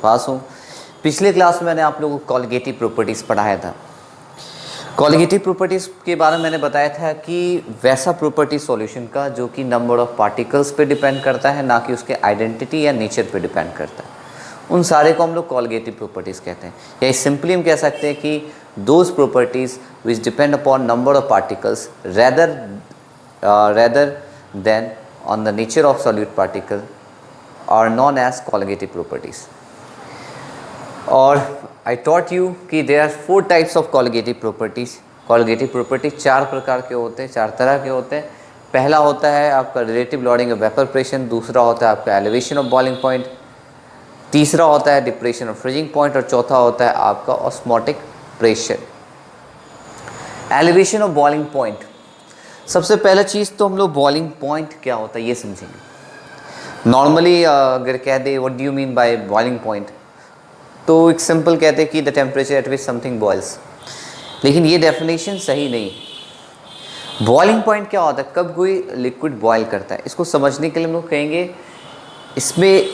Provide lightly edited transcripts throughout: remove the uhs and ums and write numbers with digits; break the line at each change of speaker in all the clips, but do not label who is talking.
पास हूँ। पिछले क्लास में मैंने आप लोगों को कॉलिगेटिव प्रॉपर्टीज़ पढ़ाया था। कॉलिगेटिव प्रॉपर्टीज़ के बारे में मैंने बताया था कि वैसा प्रॉपर्टी सॉल्यूशन का जो कि नंबर ऑफ पार्टिकल्स पे डिपेंड करता है, ना कि उसके आइडेंटिटी या नेचर पे डिपेंड करता है। उन सारे को हम लोग कॉलिगेटिव प्रॉपर्टीज़ कहते हैं, या सिंपली हम कह सकते हैं कि those properties which depend upon number of particles rather than on the nature of solute particle are known as colligative properties. और I taught you कि there are 4 types of colligative properties. colligative properties 4 प्रकार के होते हैं, 4 तरह के होते हैं। पहला होता है आपका relative loading of vapor pressure, दूसरा होता है आपका elevation of boiling point, तीसरा होता है depression of freezing point, और चौथा होता है आपका osmotic pressure. elevation of boiling point, सबसे पहला चीज़ तो हम लोग बॉइलिंग पॉइंट क्या होता है ये समझेंगे। नॉर्मली अगर कह दे what do you mean by boiling point, तो एक सिंपल कहते हैं कि the temperature at which something boils, लेकिन ये डेफिनेशन सही नहीं। बॉइलिंग पॉइंट क्या होता है, कब कोई लिक्विड बॉयल करता है, इसको समझने के लिए हम लोग कहेंगे इसमें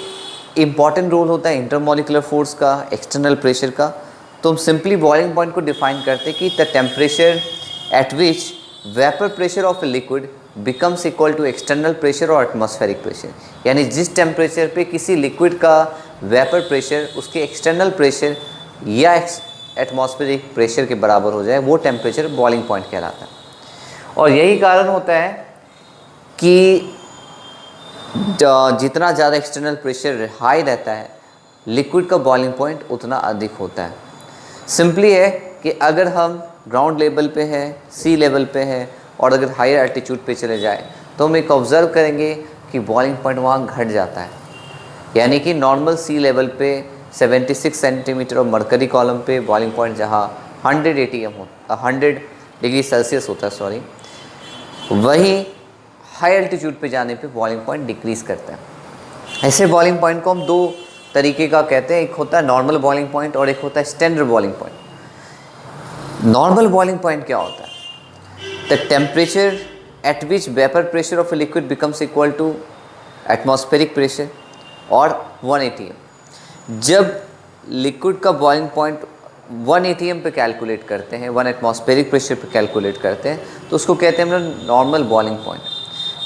इम्पॉर्टेंट रोल होता है इंटरमोलिकुलर फोर्स का, एक्सटर्नल प्रेशर का। तो हम सिंपली बॉइलिंग पॉइंट को डिफाइन करते हैं कि the temperature at which vapour pressure of a liquid becomes equal to external pressure और एटमॉस्फेरिक प्रेशर, यानी जिस टेम्परेचर पे किसी लिक्विड का वेपर प्रेशर उसके एक्सटर्नल प्रेशर या एटमॉस्फेरिक प्रेशर के बराबर हो जाए, वो टेम्परेचर बॉइलिंग पॉइंट कहलाता है। और यही कारण होता है कि जितना ज़्यादा एक्सटर्नल प्रेशर हाई रहता है लिक्विड का बॉइलिंग पॉइंट उतना अधिक होता है। सिंपली है कि अगर हम ग्राउंड लेवल पे है, सी लेवल पे है, और अगर हायर एल्टीट्यूड पे चले जाए तो हम एक ऑब्ज़र्व करेंगे कि बॉइलिंग पॉइंट वहाँ घट जाता है। यानी कि नॉर्मल सी लेवल पे 76 सेंटीमीटर और मरकरी कॉलम पे बॉइलिंग पॉइंट जहाँ 100 डिग्री सेल्सियस होता है, सॉरी, वहीं हाई एल्टीट्यूड पे जाने पे बॉइलिंग पॉइंट डिक्रीज़ करता है। ऐसे बॉइलिंग पॉइंट को हम 2 तरीके का कहते हैं, एक होता है नॉर्मल बॉइलिंग पॉइंट और एक होता है standard boiling point. Normal boiling point क्या होता है, the temperature at which vapour pressure of a liquid becomes equal to atmospheric pressure और 1 atm। जब लिक्विड का बॉइलिंग पॉइंट 1 atm पे कैलकुलेट करते हैं, 1 एटमॉस्फेरिक प्रेशर पे कैलकुलेट करते हैं, तो उसको कहते हैं हम लोग नॉर्मल बॉइलिंग पॉइंट।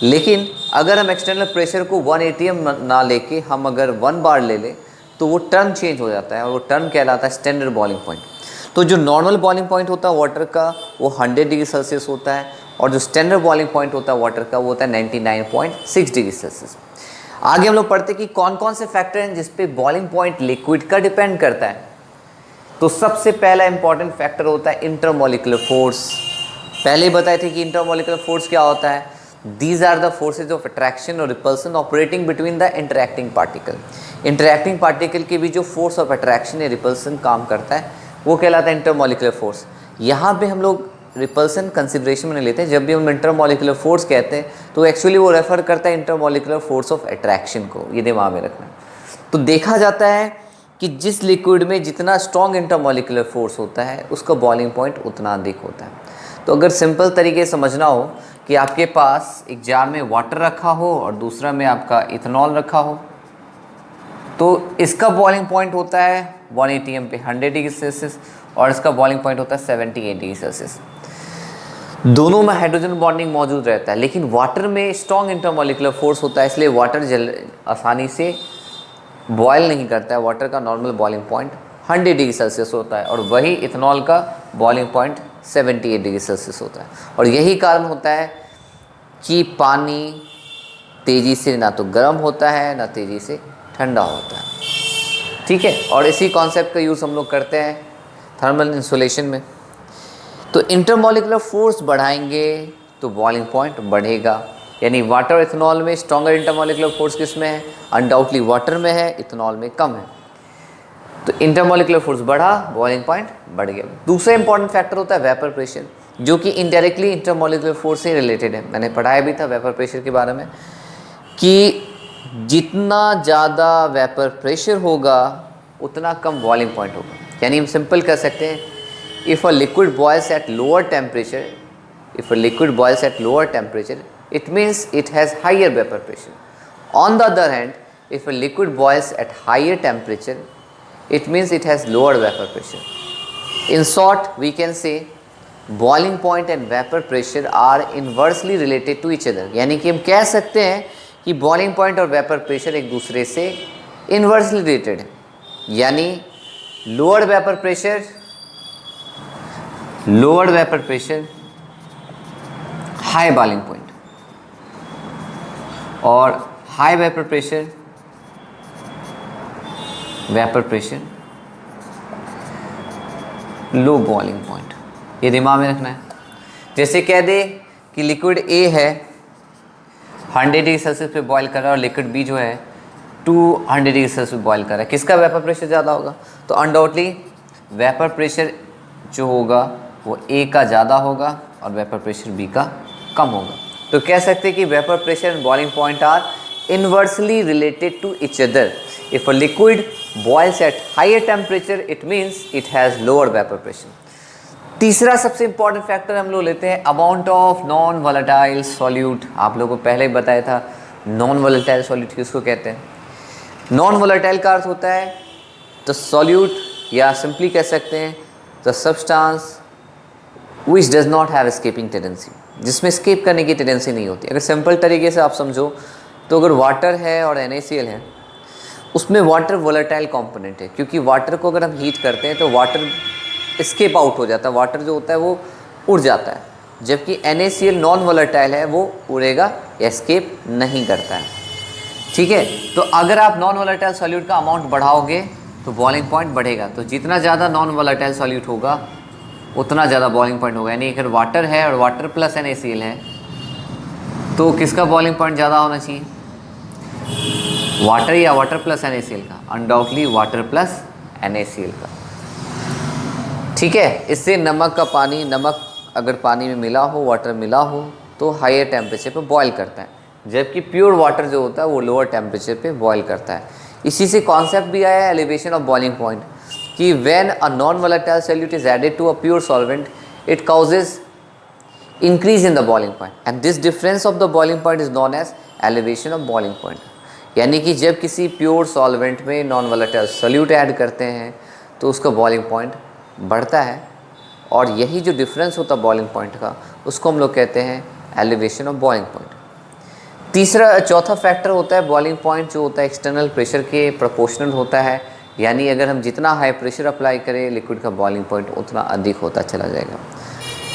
लेकिन अगर हम एक्सटर्नल प्रेशर को 1 atm ना लेके हम अगर 1 बार ले लें तो वो टर्म चेंज हो जाता है और वो टर्म कहलाता है स्टैंडर्ड बॉइलिंग पॉइंट। तो जो नॉर्मल बॉइलिंग पॉइंट होता है वाटर का वो 100 डिग्री सेल्सियस होता है, और जो स्टैंडर्ड बॉइलिंग पॉइंट होता है वाटर का वो होता है 99.6 डिग्री सेल्सियस। आगे हम लोग पढ़ते कि कौन कौन से फैक्टर हैं जिस पे बॉइलिंग पॉइंट लिक्विड का डिपेंड करता है। तो सबसे पहला इंपॉर्टेंट फैक्टर होता है इंटरमोलिकुलर फोर्स। पहले ही बताए थे कि इंटरमोलिकुलर फोर्स क्या होता है, these are the forces of attraction और repulsion operating between the interacting particle. Interacting particle के भी जो फोर्स ऑफ अट्रैक्शन या रिपल्सन काम करता है वो कहलाता है इंटरमोलिकुलर फोर्स। यहाँ पे हम लोग रिपल्सन कंसिडरेशन में नहीं लेते हैं। जब भी हम इंटरमोलिकुलर फोर्स कहते हैं तो एक्चुअली वो रेफर करता है इंटरमोलिकुलर फोर्स ऑफ अट्रैक्शन को, ये दिमाग में रखना। तो देखा जाता है कि जिस लिक्विड में जितना स्ट्रॉन्ग इंटरमोलिकुलर फोर्स होता है उसका बॉइलिंग पॉइंट उतना अधिक होता है। तो अगर सिंपल तरीके से समझना हो कि आपके पास एक जार में वाटर रखा हो और दूसरा में आपका इथेनॉल रखा हो, तो इसका बॉइलिंग पॉइंट होता है 1 atm पे 100 डिग्री सेल्सियस और इसका बॉइलिंग पॉइंट होता है 78 डिग्री सेल्सियस। दोनों में हाइड्रोजन बॉन्डिंग मौजूद रहता है, लेकिन वाटर में स्ट्रॉन्ग इंटरमोलिकुलर फोर्स होता है, इसलिए वाटर आसानी से बॉयल नहीं करता है। वाटर का normal boiling point 100 degree Celsius होता है और वही इथेनॉल का बॉइलिंग पॉइंट 78 डिग्री सेल्सियस होता है। और यही कारण होता है कि पानी तेज़ी से ना तो गर्म होता है ना तेज़ी से ठंडा होता है, ठीक है। और इसी कॉन्सेप्ट का यूज़ हम लोग करते हैं थर्मल इंसुलेशन में। तो इंटरमोलिकुलर फोर्स बढ़ाएंगे तो बॉइलिंग पॉइंट बढ़ेगा, यानी वाटर और इथेनॉल में स्ट्रॉन्गर इंटरमोलिकुलर फोर्स किस में है, अनडाउटली वाटर में है, इथेनॉल में कम है। तो इंटरमोलिकुलर फोर्स बढ़ा, बॉइलिंग पॉइंट बढ़ गया। दूसरा इंपॉर्टेंट फैक्टर होता है वेपर प्रेशर, जो कि इनडायरेक्टली इंटरमोलिकुलर फोर्स से रिलेटेड है। मैंने पढ़ाया भी था वेपर प्रेशर के बारे में कि जितना ज़्यादा वेपर प्रेशर होगा उतना कम बॉइलिंग पॉइंट होगा। यानी हम सिंपल कह सकते हैं, if a liquid boils at lower temperature, it means it has higher vapor pressure. On the other hand, if a liquid boils at higher temperature, it means it has lower vapor pressure. In short, we can say boiling point and vapor pressure are inversely related to each other. यानी कि हम कह सकते हैं कि boiling point और vapor pressure एक दूसरे से inversely related है, यानी lower vapor pressure high boiling point और high vapor pressure low boiling point. ये दिमाग में रखना है। जैसे कह दे कि लिक्विड ए है 100 डिग्री सेल्सियस पे बॉईल कर रहा है और लिक्विड बी जो है 200 डिग्री सेल्सियस पे बॉईल कर रहा है, किसका वेपर प्रेशर ज़्यादा होगा? तो अनडाउटली वेपर प्रेशर जो होगा वो ए का ज़्यादा होगा और वेपर प्रेशर बी का कम होगा। तो कह सकते हैं कि vapour pressure and boiling point are inversely related to each other. If a liquid boils at higher temperature, it means it has lower vapor pressure. तीसरा सबसे इंपॉर्टेंट फैक्टर हम लोग लेते हैं amount of non volatile solute. आप लोगों को पहले ही बताया था नॉन वोलेटाइल सॉल्यूट किसको कहते हैं। नॉन वोलेटाइल का अर्थ होता है द सॉल्यूट, या सिंपली कह सकते हैं the substance which does not have escaping tendency, जिसमें एस्केप करने की टेंडेंसी नहीं होती। अगर सिंपल तरीके से आप समझो तो अगर वाटर है और NaCl है, उसमें वाटर वोलेटाइल कंपोनेंट है, क्योंकि वाटर को अगर हम हीट करते हैं तो वाटर एस्केप आउट हो जाता है, वाटर जो होता है वो उड़ जाता है, जबकि NaCl नॉन वोलेटाइल है, वो उड़ेगा, एस्केप नहीं करता है। ठीक है, तो अगर आप नॉन वोलेटाइल सॉल्यूट का अमाउंट बढ़ाओगे तो बॉइलिंग पॉइंट बढ़ेगा। तो जितना ज़्यादा नॉन वोलेटाइल सॉल्यूट होगा उतना ज़्यादा बॉइलिंग पॉइंट होगा। यानी अगर वाटर है और वाटर प्लस NaCl है तो किसका बॉइलिंग पॉइंट ज़्यादा होना चाहिए? वाटर या वाटर प्लस NaCl का? अनडाउटली वाटर प्लस NaCl का। ठीक है, इससे नमक का पानी, नमक अगर पानी में मिला हो, वाटर मिला हो तो हायर टेम्परेचर पे बॉयल करता है, जबकि प्योर वाटर जो होता है वो लोअर टेम्परेचर पे बॉयल करता है। इसी से कॉन्सेप्ट भी आया है एलिवेशन ऑफ बॉइलिंग पॉइंट, कि when a non volatile solute is added to a pure solvent it causes increase in the boiling point and this difference of the boiling point is known as elevation of boiling point. यानी कि जब किसी pure solvent में non volatile solute add करते हैं तो उसका boiling point बढ़ता है, और यही जो डिफरेंस होता है बॉइलिंग पॉइंट का उसको हम लोग कहते हैं एलिवेशन ऑफ बॉइलिंग पॉइंट। चौथा फैक्टर होता है बॉइलिंग पॉइंट, जो होता है एक्सटर्नल प्रेशर के प्रोपोर्शनल होता है। यानी अगर हम जितना हाई प्रेशर अप्लाई करें लिक्विड का बॉइलिंग पॉइंट उतना अधिक होता चला जाएगा।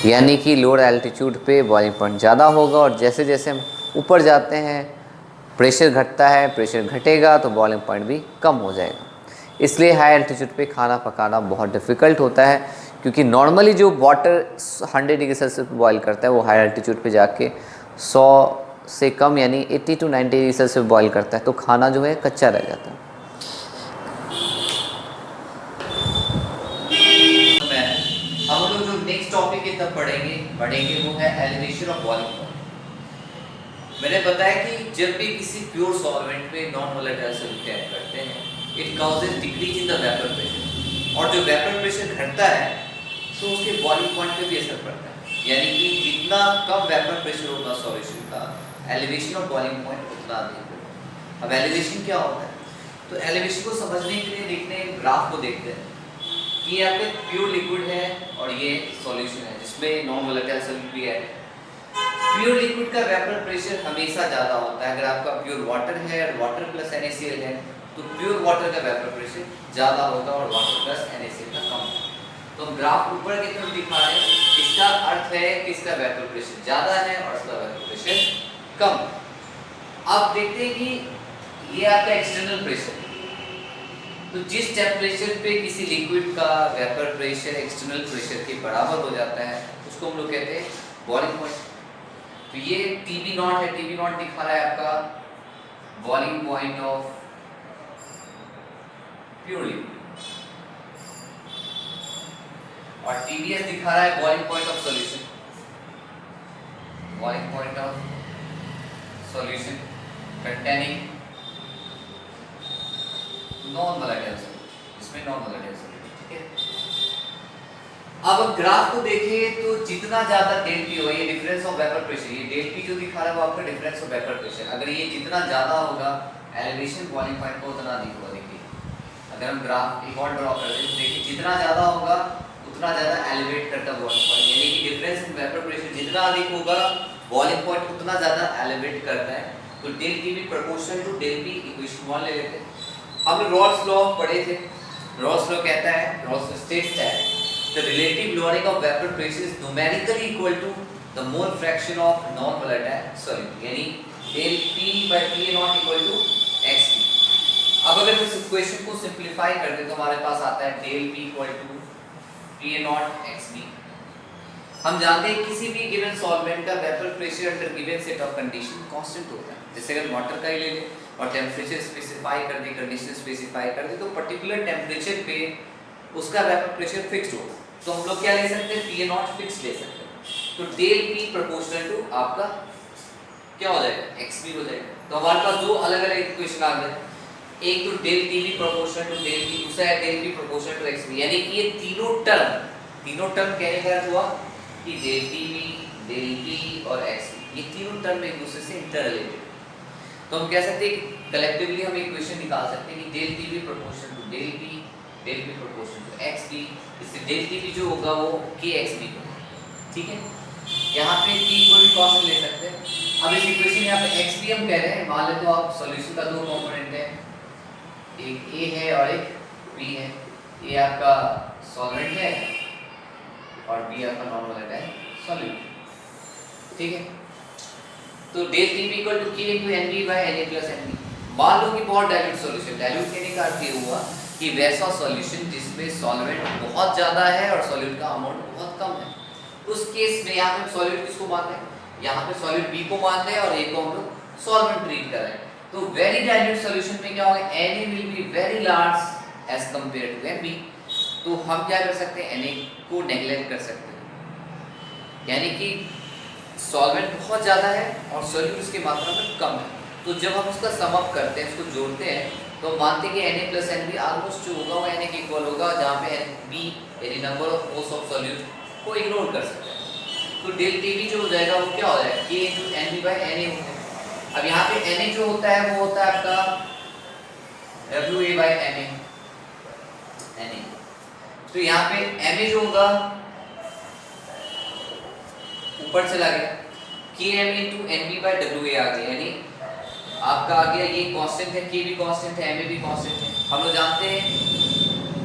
यानी कि लोअर एल्टीट्यूड पे बॉइलिंग पॉइंट ज़्यादा होगा, और जैसे जैसे हम ऊपर जाते हैं प्रेशर घटता है, प्रेशर घटेगा तो बॉइलिंग पॉइंट भी कम हो जाएगा। इसलिए हाई एल्टीट्यूड पे खाना पकाना बहुत डिफ़िकल्ट होता है, क्योंकि नॉर्मली जो वाटर 100 डिग्री सेल्सियस पे बॉयल करता है वो हाई एल्टीट्यूड पे जाके 100 से कम यानी 80 to 90 डिग्री सेल्सियस पे बॉयल करता है, तो खाना जो है कच्चा रह जाता है। हम लोग जो नेक्स्ट टॉपिक की तरफ बढ़ेंगे वो है एलिवेशन ऑफ बॉइलिंग पॉइंट। मैंने बताया कि जब भी किसी प्योर सॉल्वेंट में नॉन वोलेटाइल सॉल्यूट ऐड करते हैं it causes decrease in the vapour pressure, और जो वेपर प्रेशर घटता है तो उसके बॉइलिंग पॉइंट पे भी असर पड़ता है। यानी कि जितना कम वेपर प्रेशर होगा सॉल्यूशन का, एलिवेशन ऑफ बॉइलिंग पॉइंट उतना अधिक होगा। अब एलिवेशन क्या होता है? तो एलिवेशन को समझने के लिए देखने ग्राफ को देखते हैं कि यहाँ पे प्योर लिक्विड है और ये सॉल्यूशन है जिसमें नॉन वोलेटाइल सॉल्यूट भी है। प्योर लिक्विड का वेपर प्रेशर हमेशा ज़्यादा होता है। अगर आपका प्योर वाटर है और वाटर प्लस NaCl है तो प्योर वाटर का वेपर प्रेशर ज़्यादा होगा और वाटर प्लस NaCl का कम होगा। तो ग्राफ ऊपर की तरफ दिखा रहे हैं, इसका अर्थ है कि इसका वेपर प्रेशर ज़्यादा है और इसका वेपर प्रेशर कम। अब देखते हैं कि ये आपका एक्सटर्नल प्रेशर है, तो जिस टेम्परेचर पे किसी लिक्विड का वेपर प्रेशर एक्सटर्नल प्रेशर के बराबर हो जाता है उसको हम लोग कहते हैं बॉइलिंग पॉइंट। तो ये TB0 है, TB0 दिखा रहा है आपका boiling point of pure liquid, और TBS दिखा रहा है boiling point of solution, boiling point of solution containing non volatile solute, इसमें नॉन वोलेटाइल सॉल्यूट। ठीक है, अब ग्राफ को देखें तो जितना ज्यादा डेल पी हो, ये डिफरेंस ऑफ वेपर प्रेशर, ये डेल पी जो दिखा रहा है वो आपका डिफरेंस ऑफ वेपर प्रेशर, अगर ये जितना ज्यादा होगा एलिवेशन बॉइलिंग पॉइंट को उतना अधिक होगा। देखिए अगर हम ग्राफ एक और ड्रॉ कर दें तो देखिए जितना ज़्यादा होगा उतना ज़्यादा एलिवेट करता है बॉइलिंग पॉइंट, यानी कि डिफरेंस इन वेपर प्रेशर जितना अधिक होगा बॉइलिंग पॉइंट उतना ज़्यादा एलिवेट करता है। तो del T B proportional to del P equation 1 ले लेते हैं। हमने रॉल्स लॉ पढ़े थे। रॉल्स लॉ कहता है, Raoult's states that the relative lowering of vapor pressure is numerically equal to the mole fraction of non-volatile solid, यानी del P by P naught equal to xp। अब अगर इस equation को simplify कर दे तो हमारे पास आता है del P equal to P naught xp। हम जानते हैं किसी भी गिवन सॉल्वेंट का vapour pressure under given set of condition constant होता है। जैसे अगर वाटर का ही ले ले और टेम्परेचर स्पेसिफाई कर दे, कंडीशन स्पेसिफाई कर दे, तो पर्टिकुलर टेम्परेचर पे उसका वेपर प्रेशर फिक्स्ड होगा। तो हम लोग क्या ले सकते हैं, P नॉट फिक्स ले सकते हैं। तो डेल P प्रोपोर्शनल टू आपका क्या हो जाएगा, xp हो जाएगा। तो हमारे पास दो अलग अलग इक्वेशन आ गए, एक तो del TB proportional to del P, दूसरा है del P proportional to xp। यानी कि ये तीनों टर्म कहने का अर्थ हुआ कि डेल TB, डेल P और xp ये तीनों टर्म एक दूसरे से इंटर रिलेटेड। तो हम कह सकते हैं कि कलेक्टिवली हम इक्वेशन निकाल सकते हैं कि del TB proportional to del P, del P proportional to xp। इससे डेल TB जो होगा वो kxp होगा, ठीक है। यहाँ पे P कोई भी कांस्टेंट ले सकते हैं। अब इस इक्वेशन में यहाँ पे xp हम कह रहे हैं, मान लें तो आप सॉल्यूशन का दो कंपोनेंट है, एक A है और एक B है। A आपका सॉल्वेंट है और B आपका नॉन वोलेटाइल सॉल्यूट, ठीक है। तो del TB equal to K into NB by Na plus NB। मान लो कि बहुत डाइल्यूट सॉल्यूशन, डाइल्यूट कहने का अर्थ ये हुआ कि वैसा सॉल्यूशन जिसमें सॉल्वेंट बहुत ज़्यादा है और सॉल्यूट का अमाउंट बहुत कम है। उस केस में यहाँ पे सॉल्यूट किसको मान रहे हैं, यहाँ पे सॉल्यूट B को मान रहे हैं और A को हम लोग सॉल्वेंट ट्रीट कर रहे हैं। तो वेरी डाइल्यूट सॉल्यूशन में क्या होगा, Na will be very large as compare to Nb। तो हम क्या कर सकते हैं, Na को नेग्लेक्ट कर सकते हैं, यानी कि सॉल्वेंट बहुत ज़्यादा है और सॉल्यूट उसकी मात्रा में कम है। तो जब हम उसका सम अप करते हैं, उसको जोड़ते हैं, तो मानते हैं कि Na प्लस Nb ऑलमोस्ट जो होगा वो Na के इक्वल होगा, जहाँ पे Nb यानी number of moles of solute को इग्नोर कर सकते हैं। तो डेल TB जो हो जाएगा वो क्या हो जाएगा, K into Nb by Na हो जाएगा। अब यहाँ पे Na जो होता है वो होता है आपका WA by Na। तो यहाँ पे Ma जो होगा ऊपर चला गया, Km into Nb by WA आ गया, यानी आपका आ गया ये कांस्टेंट है, K भी कांस्टेंट है, Ma भी कांस्टेंट है। हम लोग जानते हैं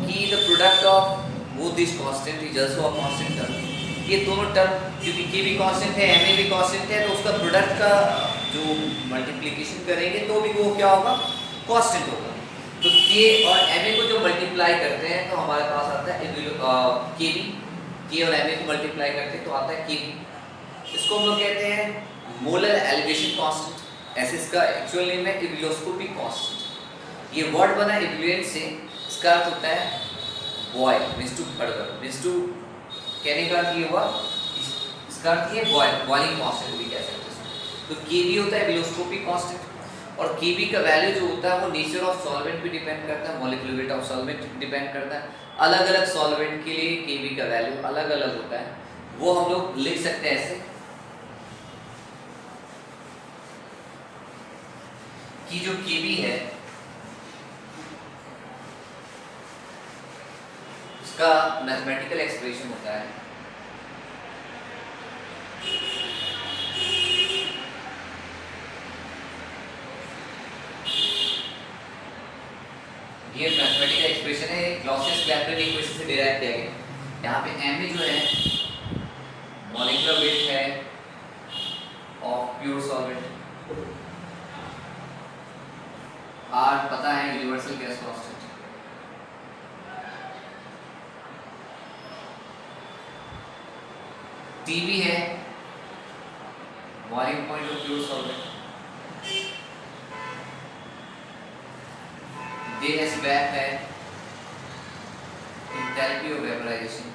कि the product of both this constant is also a constant term. ये दोनों टर्म क्योंकि K भी कांस्टेंट है, Ma भी कांस्टेंट है, तो उसका प्रोडक्ट का जो मल्टीप्लिकेशन करेंगे तो भी वो क्या होगा, कांस्टेंट होगा। तो K और Ma को जब मल्टीप्लाई करते हैं तो हमारे पास आता है Kb। K और Ma को मल्टीप्लाई करते हैं तो आता है Kb। इसको हम लोग कहते हैं मोलर एलिवेशन कांस्टेंट, ऐसे इसका एक्चुअल नेम है इबिलियोस्कोपिक कांस्टेंट। ये वर्ड बना इबिलियंट से, इसका अर्थ होता है boil, means to further, means to कहने का अर्थ ये हुआ, इसका अर्थ ये बॉइलिंग कांस्टेंट भी कह सकते हैं। तो Kb होता है इबिलियोस्कोपिक कांस्टेंट और Kb का वैल्यू जो होता है वो नेचर ऑफ सॉल्वेंट पे डिपेंड करता है, molecular weight of solvent depend करता है। अलग अलग सॉल्वेंट के लिए Kb का वैल्यू अलग अलग होता है, वो हम लोग लिख सकते हैं ऐसे कि जो Kb है उसका मैथमेटिकल एक्सप्रेशन होता है ये मैथमेटिकल एक्सप्रेशन है, क्लॉसियस-क्लैपेरन इक्वेशन से डिराइव किया गया। यहाँ पे Ma जो है मॉलिक्यूलर वेट है ऑफ प्योर सॉल्वेंट, R पता है यूनिवर्सल गैस कांस्टेंट, TB है boiling point of pure solvent, Dnsvap है एंथैल्पी ऑफ वेपराइजेशन,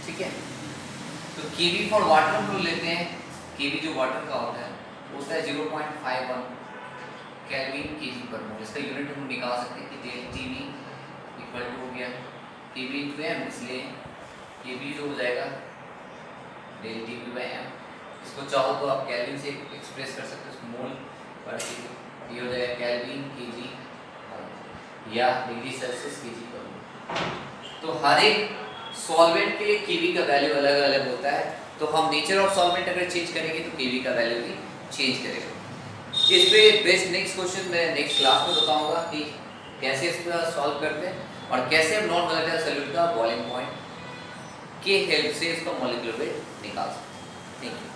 ठीक है। तो Kb फॉर वाटर हम लोग लेते हैं, Kb जो वाटर का होता है 0.51 केल्विन kg पर मोल। इसका यूनिट हम निकाल सकते हैं कि डेल TB इक्वल टू हो गया Kb into m, इसलिए Kb जो हो जाएगा डेल TB by m। इसको चाहो तो आप केल्विन से एक्सप्रेस कर सकते हो, मोल पर ये हो जाएगा केल्विन केजी या डिग्री सेल्सियस केजी पर। तो हर एक सॉल्वेंट के लिए केवी का वैल्यू अलग अलग होता है, तो हम नेचर ऑफ सॉल्वेंट अगर चेंज करेंगे तो केवी का वैल्यू भी चेंज करेगा। इस पे बेस्ट नेक्स्ट क्वेश्चन मैं नेक्स्ट क्लास में बताऊंगा कि कैसे इसको सॉल्व करते हैं और कैसे हम नॉन वोलेटाइल सॉल्यूट का बॉइलिंग पॉइंट के हेल्प से इसका मॉलिक्यूलर वेट निकाल सकते हैं। Thank you.